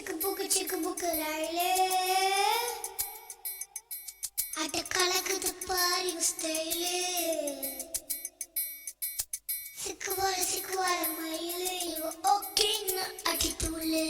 சிக்கு புக்கு லைலே அட்ட கலக்குது பாரு ஸ்டைலே சிக்குவார மயிலே இவ ஓகேன்னு அடித்தூளே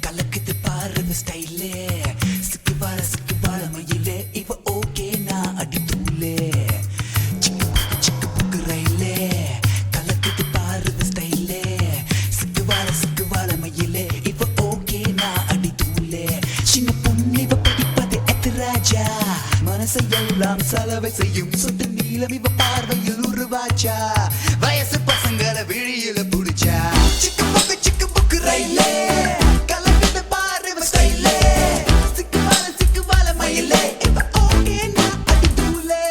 கலக்குது பாரு ஸ்டைலே சிக்குவார மயிலே இவ ஓகே நான் அடித்தூளே சிக்கு புக்கு ரயிலே கலக்குது பாரு ஸ்டைலே சிக்குவார மயிலே இவ ஓகே நான் அடித்தூளே சின்ன பொண்ணு இவ படிப்பது எத்திராஜா மனசை எல்லாம் செலவை செய்யும் சுட்டு நீளம் இவ பார்வையில் உருவாச்சா வயசு பசங்களை விழியில புடிச்சா சிக்கு புக்கு ரயிலே கலக்குது பாரு ஸ்டைலே சிக்குவார மயிலே இவ ஓகே நான் அடித்தூளே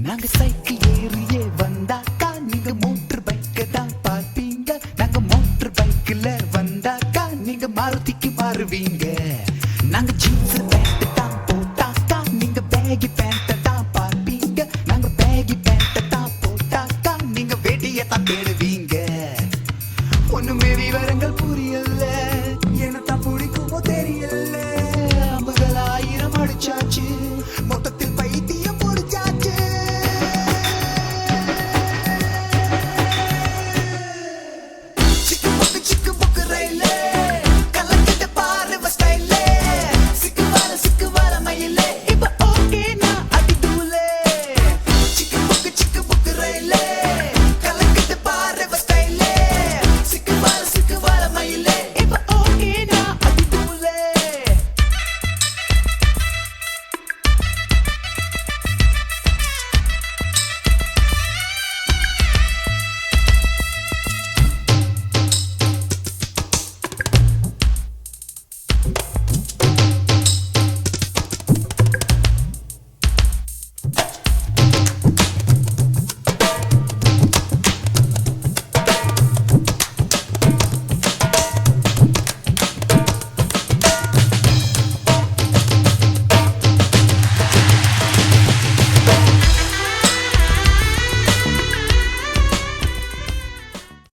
நாங்க சைக்கிள் ஏறியே வந்தாக்கா நீங்க மோட்டர் பைக்க தான் பார்ப்பீங்க நாங்க மோட்டர் பைக்ல வந்தாக்கா நீங்க மாருதிக்கு மாறுவீங்க நாங்க ஜீன்ஸ் பேண்ட் தான் போட்டாக்கா நீங்க பேகி பேண்ட் தான் பார்ப்பீங்க நாங்க பேகி பேண்ட் தான் போட்டாக்கா நீங்க வெடியை தான் தேடுவீங்க ஒண்ணுமே விவரங்கள் புரியல